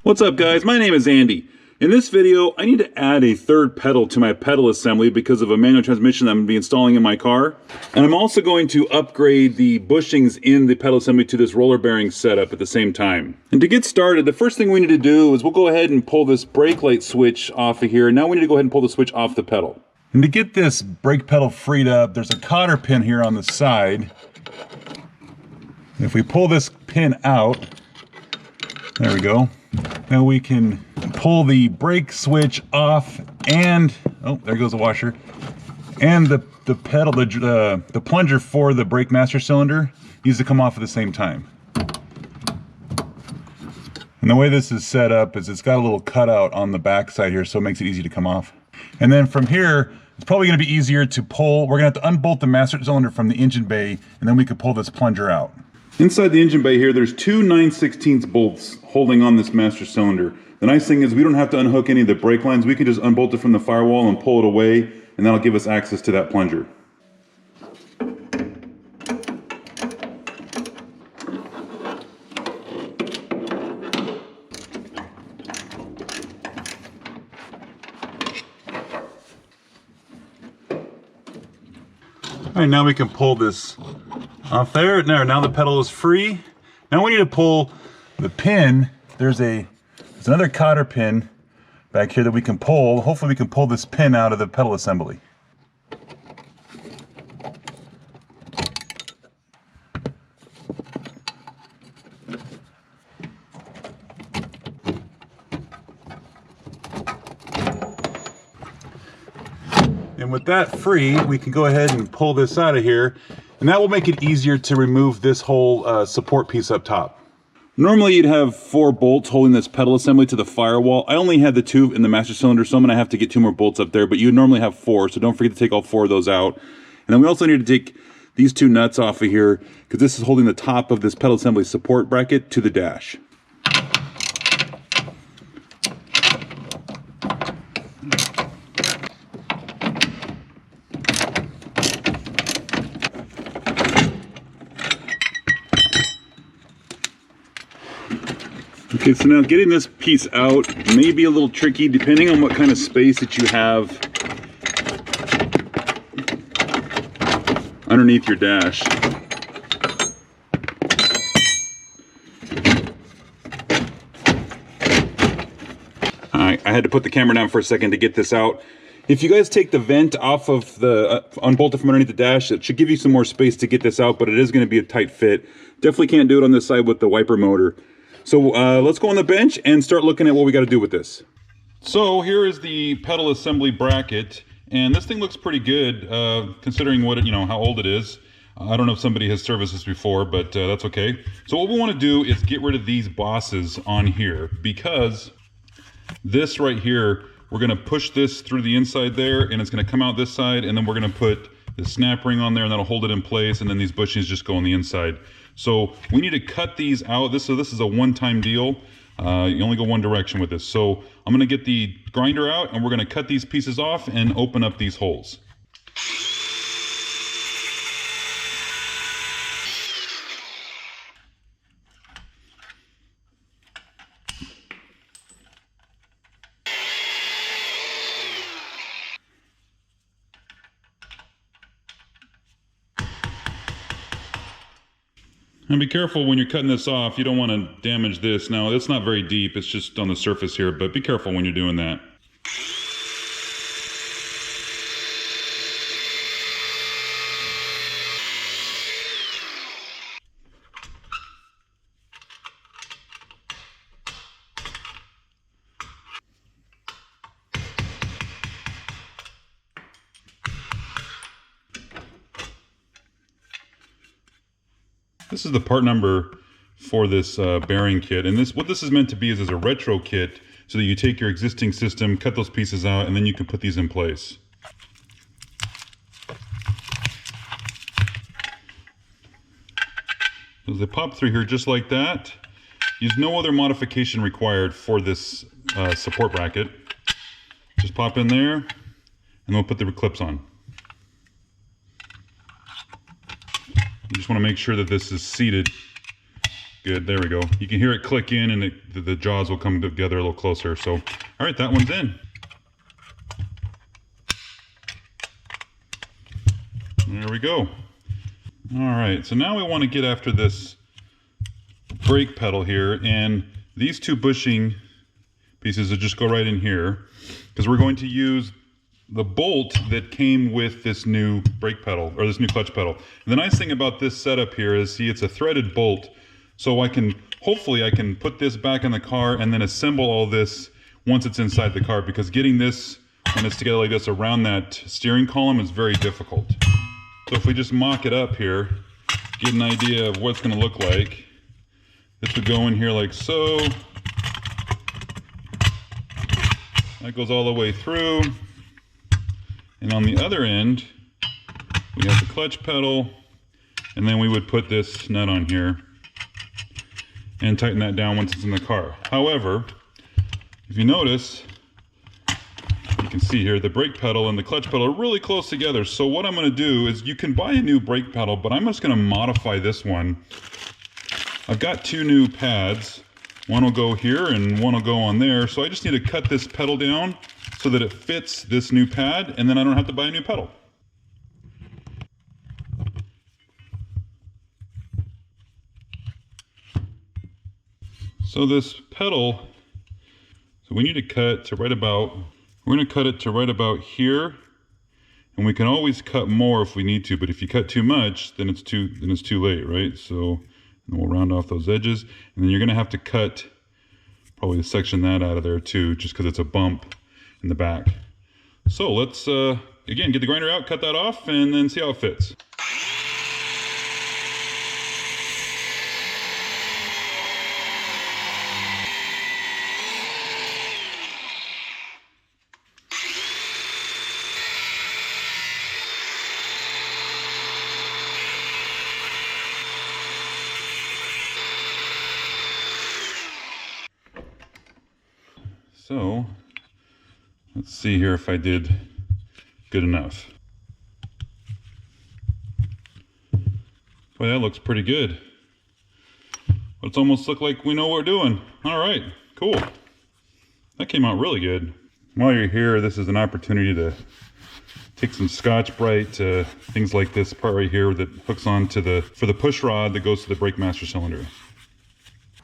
What's up guys, my name is Andy. In this video, I need to add a third pedal to my pedal assembly because of a manual transmission that I'm going to be installing in my car. And I'm also going to upgrade the bushings in the pedal assembly to this roller bearing setup at the same time. And to get started, the first thing we need to do is we'll go ahead and pull this brake light switch off of here. Now we need to go ahead and pull the switch off the pedal. And to get this brake pedal freed up, there's a cotter pin here on the side. If we pull this pin out, there we go. Now we can pull the brake switch off and, oh, there goes the washer. And the pedal, the plunger for the brake master cylinder needs to come off at the same time. And the way this is set up is it's got a little cutout on the back side here, so it makes it easy to come off. And then from here, it's probably gonna be easier to pull. We're gonna have to unbolt the master cylinder from the engine bay, and then we could pull this plunger out. Inside the engine bay here, there's two 9/16 bolts holding on this master cylinder. The nice thing is we don't have to unhook any of the brake lines. We can just unbolt it from the firewall and pull it away, and that'll give us access to that plunger. All right, now we can pull this off there. Now the pedal is free. Now we need to pull the pin. There's another cotter pin back here that we can pull. Hopefully we can pull this pin out of the pedal assembly. And with that free, we can go ahead and pull this out of here, and that will make it easier to remove this whole support piece up top. Normally you'd have 4 bolts holding this pedal assembly to the firewall. I only had the 2 in the master cylinder, so I'm gonna have to get 2 more bolts up there, but you would normally have 4, so don't forget to take all 4 of those out. And then we also need to take these 2 nuts off of here, because this is holding the top of this pedal assembly support bracket to the dash. Okay, so now getting this piece out may be a little tricky depending on what kind of space that you have underneath your dash. I had to put the camera down for a second to get this out. If you guys take the vent off of the, unbolt it from underneath the dash, it should give you some more space to get this out, but it is going to be a tight fit. Definitely can't do it on this side with the wiper motor. So let's go on the bench and start looking at what we got to do with this. So here is the pedal assembly bracket, and this thing looks pretty good considering what it, how old it is. I don't know if somebody has serviced this before, but that's okay. So what we want to do is get rid of these bosses on here, because this right here, we're going to push this through the inside there, and it's going to come out this side, and then we're going to put the snap ring on there, and that'll hold it in place, and then these bushings just go on the inside. So we need to cut these out. This is a one-time deal. You only go one direction with this. So I'm going to get the grinder out, and we're going to cut these pieces off and open up these holes. And be careful when you're cutting this off. You don't want to damage this. Now, it's not very deep. It's just on the surface here, but be careful when you're doing that. This is the part number for this bearing kit, and what this is meant to be is a retro kit, so that you take your existing system, cut those pieces out, and then you can put these in place. So they pop through here just like that. There's no other modification required for this support bracket. Just pop in there, and we'll put the clips on. You just want to make sure that this is seated Good, there we go. You can hear it click in and the jaws will come together a little closer. So, all right, that one's in. There we go. All right, so now we want to get after this brake pedal here, and these two bushing pieces will just go right in here because we're going to use the bolt that came with this new brake pedal, or this new clutch pedal. And the nice thing about this setup here is, see, it's a threaded bolt, so hopefully I can put this back in the car and then assemble all this once it's inside the car, because getting this, when it's together like this, around that steering column is very difficult. So if we just mock it up here, get an idea of what it's going to look like. This would go in here like so. That goes all the way through. And on the other end, we have the clutch pedal, and then we would put this nut on here and tighten that down once it's in the car. However, if you notice, you can see here the brake pedal and the clutch pedal are really close together. So what I'm going to do is, you can buy a new brake pedal, but I'm just going to modify this one. I've got two new pads. One will go here and one will go on there. So I just need to cut this pedal down so that it fits this new pad, and then I don't have to buy a new pedal. So this pedal, so we need to cut to right about, we're going to cut it to right about here, and we can always cut more if we need to, but if you cut too much, then it's too late, right? So then we'll round off those edges, and then you're going to have to cut probably section that out of there too, just because it's a bump in the back. So let's again get the grinder out, cut that off, and then see how it fits. So let's see here if I did good enough. Boy, that looks pretty good. But it's almost look like we know what we're doing. All right, cool. That came out really good. While you're here, this is an opportunity to take some Scotch-Brite, things like this part right here that hooks on to for the push rod that goes to the brake master cylinder.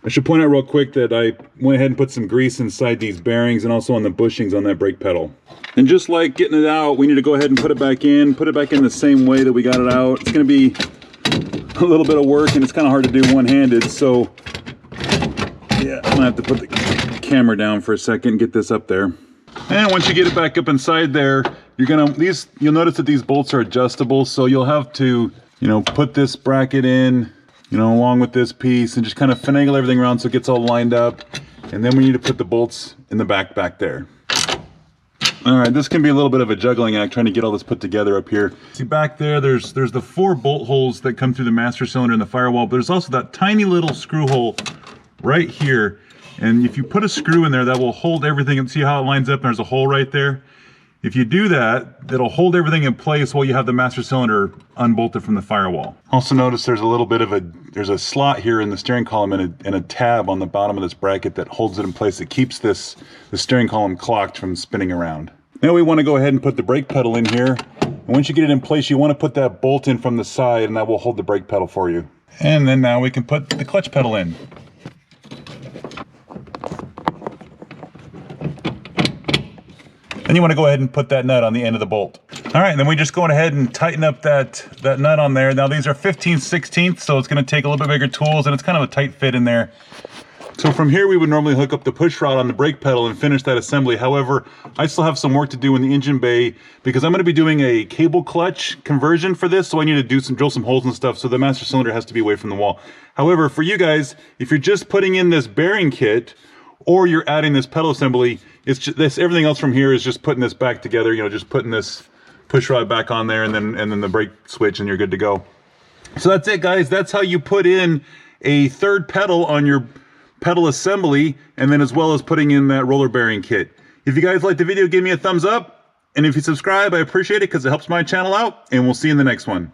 I should point out real quick that I went ahead and put some grease inside these bearings and also on the bushings on that brake pedal. And just like getting it out, we need to go ahead and put it back in the same way that we got it out. It's going to be a little bit of work, and it's kind of hard to do one-handed, so yeah, I'm going to have to put the camera down for a second and get this up there. And once you get it back up inside there, you'll notice that these bolts are adjustable, so you'll have to, put this bracket in, along with this piece, and just kind of finagle everything around so it gets all lined up. And then we need to put the bolts in the back there. All right, this can be a little bit of a juggling act trying to get all this put together up here. See back there, there's the 4 bolt holes that come through the master cylinder and the firewall, but there's also that tiny little screw hole right here. And if you put a screw in there, that will hold everything, and see how it lines up, and there's a hole right there. If you do that, it'll hold everything in place while you have the master cylinder unbolted from the firewall. Also notice there's a little bit of there's a slot here in the steering column and a tab on the bottom of this bracket that holds it in place. It keeps the steering column clocked from spinning around. Now we want to go ahead and put the brake pedal in here. And once you get it in place, you want to put that bolt in from the side, and that will hold the brake pedal for you. And then now we can put the clutch pedal in. Then you want to go ahead and put that nut on the end of the bolt. All right, and then we just go ahead and tighten up that nut on there. Now these are 15/16, so it's going to take a little bit bigger tools, and it's kind of a tight fit in there. So from here we would normally hook up the push rod on the brake pedal and finish that assembly. However, I still have some work to do in the engine bay because I'm going to be doing a cable clutch conversion for this, so I need to drill some holes and stuff, so the master cylinder has to be away from the wall. However, for you guys, if you're just putting in this bearing kit, or you're adding this pedal assembly, it's just everything else from here is just putting this back together, just putting this push rod back on there, and then the brake switch, and you're good to go. So that's it, guys. That's how you put in a third pedal on your pedal assembly, and then as well as putting in that roller bearing kit. If you guys liked the video, give me a thumbs up, and if you subscribe, I appreciate it because it helps my channel out, and we'll see you in the next one.